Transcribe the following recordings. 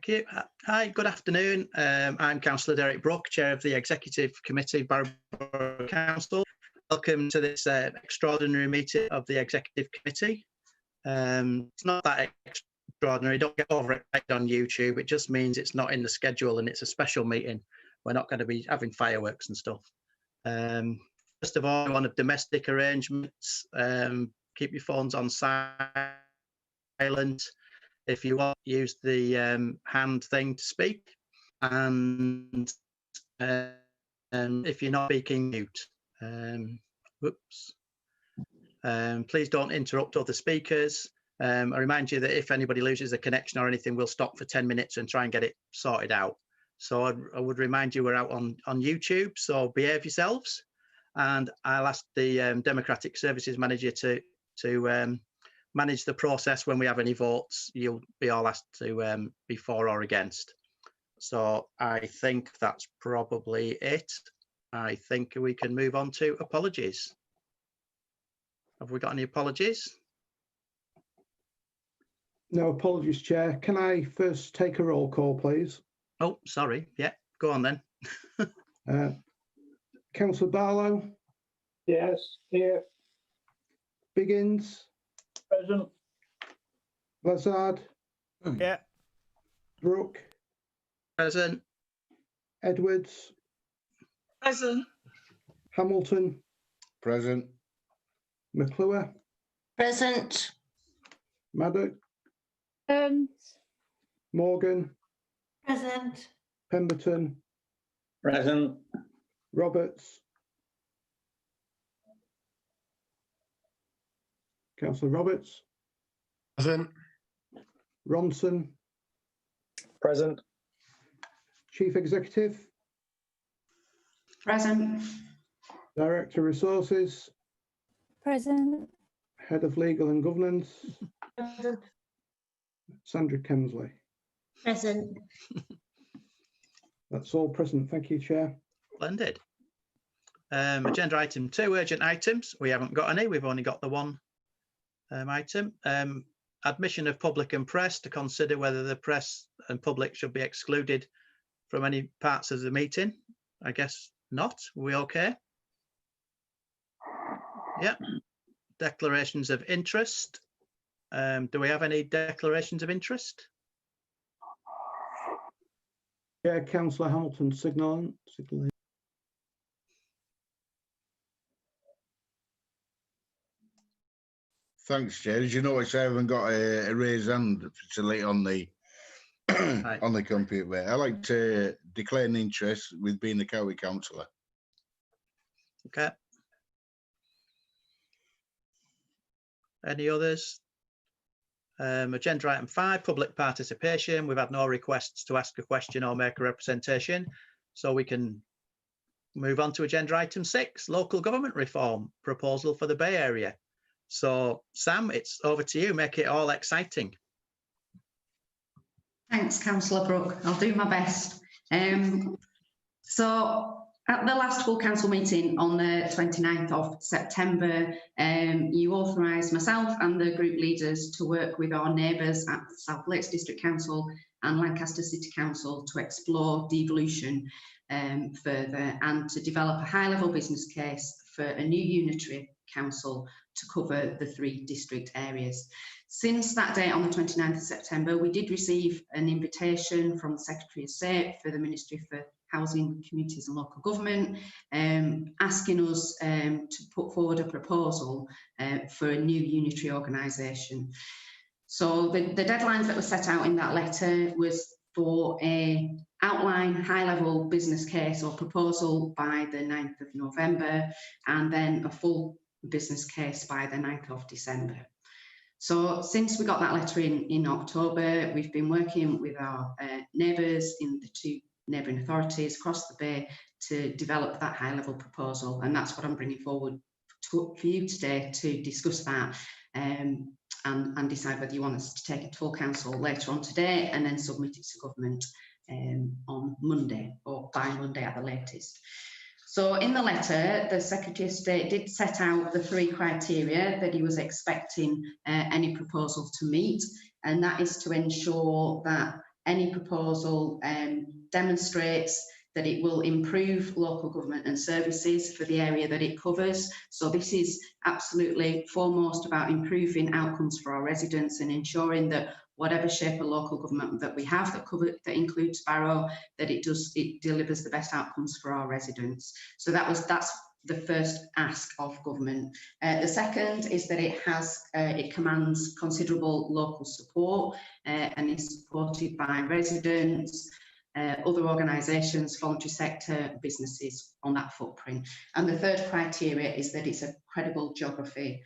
Thank you. Hi, good afternoon. I'm Councillor Derek Brooke, Chair of the Executive Committee, Barrow Council. Welcome to this extraordinary meeting of the Executive Committee. It's not that extraordinary, don't get overexcited on YouTube. It just means it's not in the schedule and it's a special meeting. We're not going to be having fireworks and stuff. First of all, on domestic arrangements, keep your phones on silent. If you want, use the hand thing to speak, and if you're not speaking, mute. Whoops. Please don't interrupt other speakers. I remind you that if anybody loses a connection or anything, we'll stop for 10 minutes and try and get it sorted out. So I would remind you we're out on YouTube, so behave yourselves. And I'll ask the Democratic Services Manager to manage the process. When we have any votes, you'll be all asked to be for or against. So I think that's probably it. I think we can move on to apologies. Have we got any apologies? No apologies, Chair. Can I first take a roll call, please? Oh, sorry. Yeah, go on then. Councillor Barlow? Yes, here. Biggins? Present. Lazard? Yeah. Brooke? Present. Edwards? Present. Hamilton? Present. McClure? Present. Maddock? Morgan? Present. Pemberton? Present. Roberts? Councillor Roberts? Present. Ronson? Present. Chief Executive? Present. Director Resources? Present. Head of Legal and Governance? Present. Sandra Kemsley. Present. That's all present. Thank you, Chair. Splendid. Agenda item 2, urgent items. We haven't got any. We've only got the one item. Admission of public and press, to consider whether the press and public should be excluded from any parts of the meeting. I guess not. Are we okay? Yeah. Declarations of interest. Do we have any declarations of interest? Yeah, Councillor Hamilton signalling. Thanks, Chair. As you notice, I haven't got a raise hand facility on the Right. on the computer. I like to declare an interest with being the county councillor. Okay. Any others? Agenda item 5, public participation. We've had no requests to ask a question or make a representation, so we can move on to agenda item 6, local government reform proposal for the Bay Area. So Sam, it's over to you. Make it all exciting. Thanks, Councillor Brooke. I'll do my best. So at the last full council meeting on the 29th of September, you authorised myself and the group leaders to work with our neighbours at South Lakes District Council and Lancaster City Council to explore devolution further and to develop a high-level business case for a new unitary council to cover the 3 district areas. Since that date on the 29th of September, we did receive an invitation from the Secretary of State for the Ministry for Housing, Communities and Local Government, asking us to put forward a proposal for a new unitary organisation. So the deadlines that were set out in that letter was for a outline high-level business case or proposal by the 9th of November, and then a full business case by the 9th of December. So since we got that letter in October, we've been working with our neighbours in the 2 neighbouring authorities across the Bay to develop that high-level proposal, and that's what I'm bringing forward for you today, to discuss that and decide whether you want us to take it to full council later on today and then submit it to government on Monday, or by Monday at the latest. So in the letter, the Secretary of State did set out the 3 criteria that he was expecting any proposal to meet, and that is to ensure that any proposal demonstrates that it will improve local government and services for the area that it covers. So this is absolutely foremost about improving outcomes for our residents and ensuring that whatever shape of local government that we have that includes Barrow, that it delivers the best outcomes for our residents. So that's the first ask of government. The second is that it commands considerable local support and is supported by residents, other organisations, voluntary sector, businesses on that footprint. And the third criteria is that it's a credible geography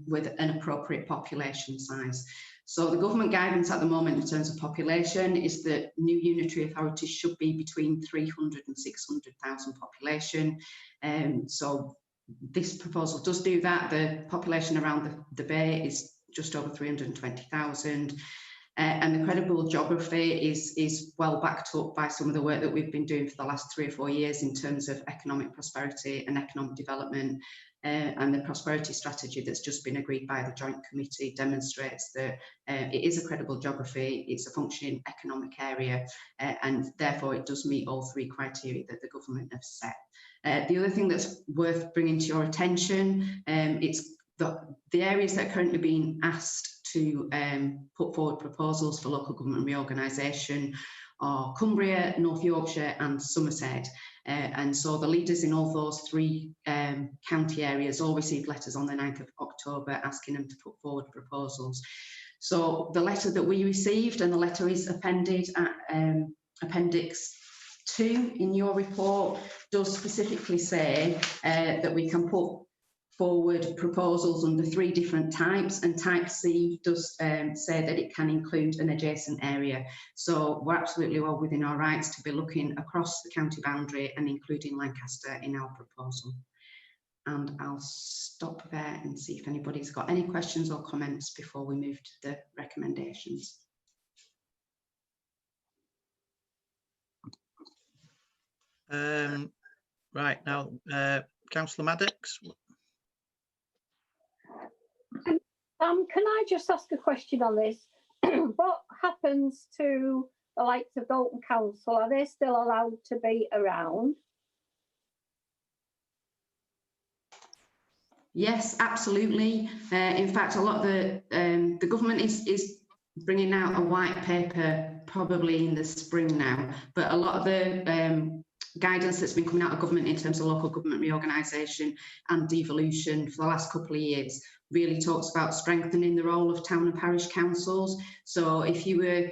with an appropriate population size. So the government guidance at the moment in terms of population is that new unitary authorities should be between 300 and 600,000 population. So this proposal does do that. The population around the Bay is just over 320,000. And the credible geography is well backed up by some of the work that we've been doing for the last 3 or 4 years in terms of economic prosperity and economic development. And the prosperity strategy that's just been agreed by the Joint Committee demonstrates that it is a credible geography, it's a functioning economic area, and therefore it does meet all 3 criteria that the government have set. The other thing that's worth bringing to your attention, it's the areas that are currently being asked to put forward proposals for local government reorganisation are Cumbria, North Yorkshire and Somerset. And so the leaders in all those 3 county areas all received letters on the 9th of October asking them to put forward proposals. So the letter that we received, and the letter is appended at Appendix 2 in your report, does specifically say that we can put forward proposals under 3 different types, and type C does say that it can include an adjacent area. So we're absolutely well within our rights to be looking across the county boundary and including Lancaster in our proposal. And I'll stop there and see if anybody's got any questions or comments before we move to the recommendations. Right, now, Councillor Maddox. Can I just ask a question on this? What happens to the likes of Dalton Council? Are they still allowed to be around? Yes, absolutely. In fact, a lot of the government is bringing out a white paper probably in the spring now, but a lot of the guidance that's been coming out of government in terms of local government reorganisation and devolution for the last couple of years really talks about strengthening the role of town and parish councils. So if you were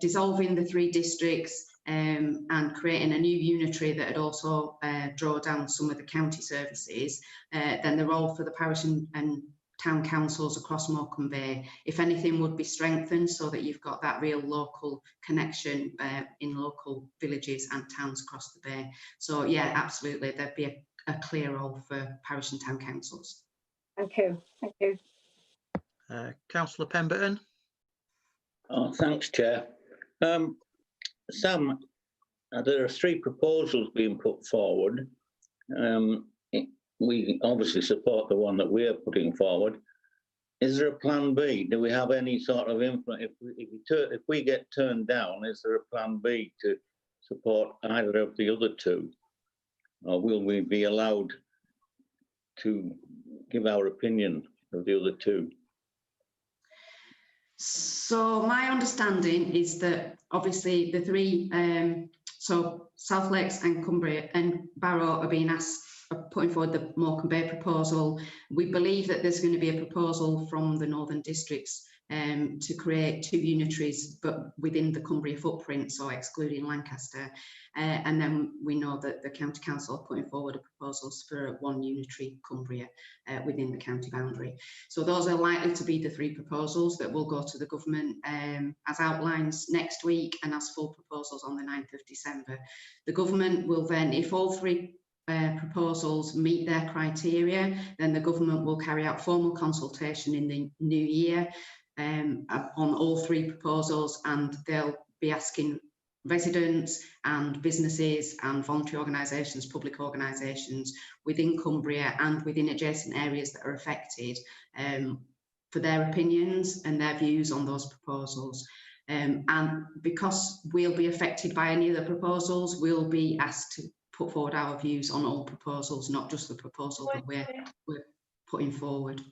dissolving the 3 districts and creating a new unitary that would also draw down some of the county services, then the role for the parish and town councils across Morecambe Bay, if anything, would be strengthened so that you've got that real local connection in local villages and towns across the Bay. So yeah, absolutely, there'd be a clear role for parish and town councils. Thank you. Thank you. Councillor Pemberton. Oh, thanks, Chair. Sam, there are 3 proposals being put forward. We obviously support the one that we're putting forward. Is there a plan B? Do we have any sort of influence? If we get turned down, is there a plan B to support either of the other 2? Or will we be allowed to give our opinion of the other 2? So my understanding is that obviously the 3, so South Lakes and Cumbria and Barrow are being asked, putting forward the Morecambe Bay proposal. We believe that there's going to be a proposal from the Northern Districts to create 2 unitaries, but within the Cumbria footprint, so excluding Lancaster. And then we know that the County Council are putting forward proposals for 1 unitary Cumbria within the county boundary. So those are likely to be the 3 proposals that will go to the government as outlines next week and as full proposals on the 9th of December. The government will then, if all 3 proposals meet their criteria, then the government will carry out formal consultation in the new year on all 3 proposals, and they'll be asking residents and businesses and voluntary organisations, public organisations within Cumbria and within adjacent areas that are affected for their opinions and their views on those proposals. And because we'll be affected by any of the proposals, we'll be asked to put forward our views on all proposals, not just the proposal that we're putting forward.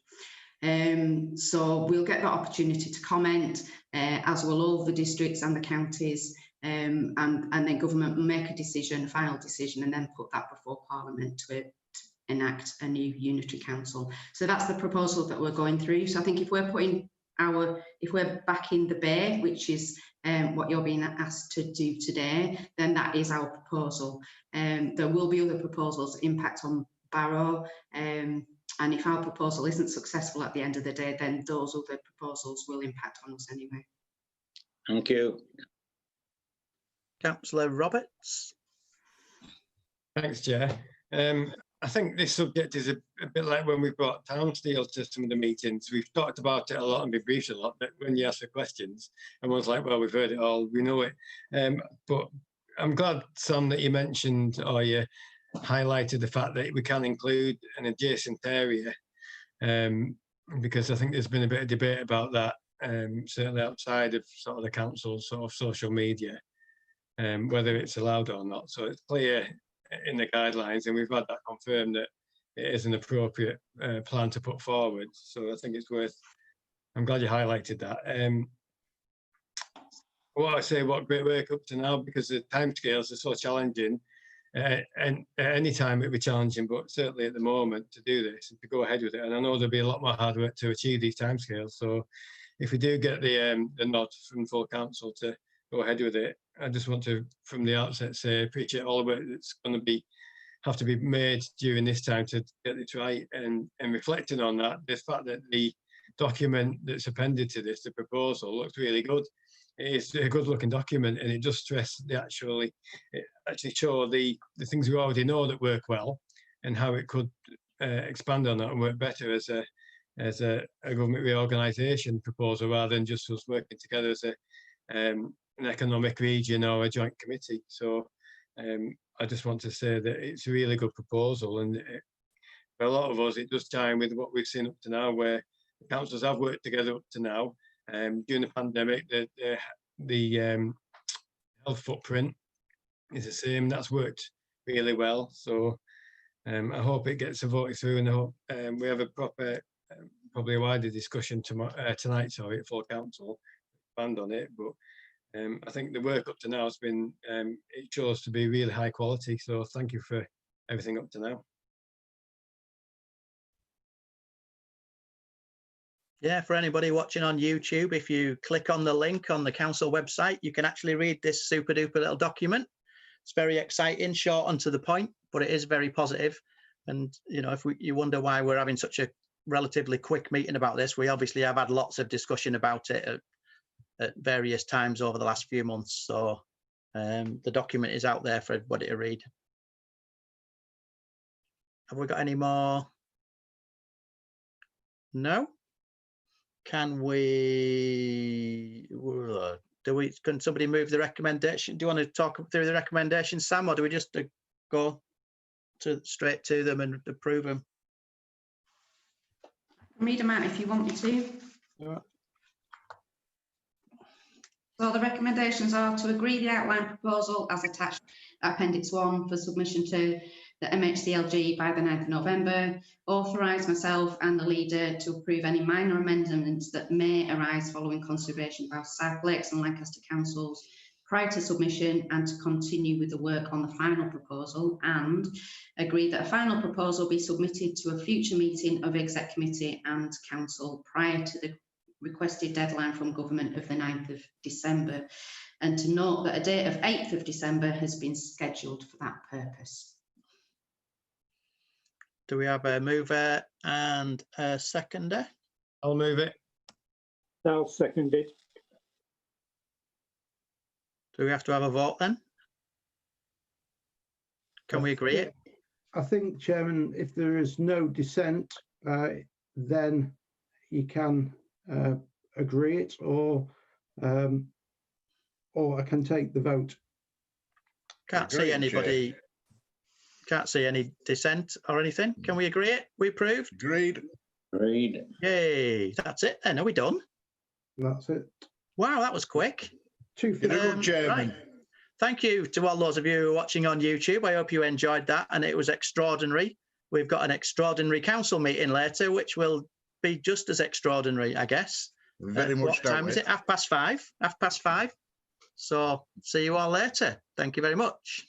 So we'll get that opportunity to comment, as will all the districts and the counties, and then government will make a decision, a final decision, and then put that before Parliament to enact a new unitary council. So that's the proposal that we're going through. So I think if we're backing the Bay, which is what you're being asked to do today, then that is our proposal. There will be other proposals that impact on Barrow, and if our proposal isn't successful at the end of the day, then those other proposals will impact on us anyway. Thank you. Councillor Roberts. Thanks, Chair. I think this subject is a bit like when we brought town steel to some of the meetings. We've talked about it a lot and been briefed a lot, but when you ask for questions, everyone's like, well, we've heard it all, we know it. But I'm glad, Sam, that you mentioned or you highlighted the fact that we can include an adjacent area, because I think there's been a bit of debate about that, certainly outside of sort of the council's sort of social media, whether it's allowed or not. So it's clear in the guidelines, and we've had that confirmed that it is an appropriate plan to put forward. So I think it's worth, I'm glad you highlighted that. What I say, what great work up to now, because the timescales are so challenging, and at any time it'll be challenging, but certainly at the moment to do this and to go ahead with it. And I know there'll be a lot more hard work to achieve these timescales. So if we do get the nod from full council to go ahead with it, I just want to, from the outset, say appreciate all the work that's going to have to be made during this time to get it right. And reflecting on that, the fact that the document that's appended to this, the proposal, looks really good. It's a good looking document, and it does stress it actually show the things we already know that work well, and how it could expand on that and work better as a government reorganisation proposal, rather than just us working together as an economic region or a joint committee. So I just want to say that it's a really good proposal, and for a lot of us it does time with what we've seen up to now, where the councils have worked together up to now. During the pandemic, the health footprint is the same. That's worked really well. So I hope it gets voted through, and I hope we have a proper, probably a wider discussion tonight, sorry, at full council, expand on it. But I think the work up to now has been, it shows to be really high quality. So thank you for everything up to now. Yeah, for anybody watching on YouTube, if you click on the link on the council website, you can actually read this super duper little document. It's very exciting, short and to the point, but it is very positive. And, you know, if you wonder why we're having such a relatively quick meeting about this, we obviously have had lots of discussion about it at various times over the last few months. So the document is out there for everybody to read. Have we got any more? No? Can somebody move the recommendation? Do you want to talk through the recommendation, Sam, or do we just go straight to them and approve them? Read them out if you want me to. Yeah. So the recommendations are to agree the outline proposal as attached Appendix 1 for submission to the MHCLG by the 9th of November, authorise myself and the leader to approve any minor amendments that may arise following consideration by South Lakes and Lancaster councils prior to submission, and to continue with the work on the final proposal, and agree that a final proposal be submitted to a future meeting of Exec Committee and Council prior to the requested deadline from government of the 9th of December, and to note that a date of 8th of December has been scheduled for that purpose. Do we have a mover and a seconder? I'll move it. I'll second it. Do we have to have a vote then? Can we agree it? I think, Chairman, if there is no dissent, then you can agree it, or I can take the vote. Can't see anybody. Can't see any dissent or anything. Can we agree it? We approved? Agreed. Agreed. Yay, that's it then. Are we done? That's it. Wow, that was quick. 2:50. You're a good chairman. Right. Thank you to all those of you who are watching on YouTube. I hope you enjoyed that, and it was extraordinary. We've got an extraordinary council meeting later, which will be just as extraordinary, I guess. Very much. What time is it? 5:30? 5:30. So see you all later. Thank you very much.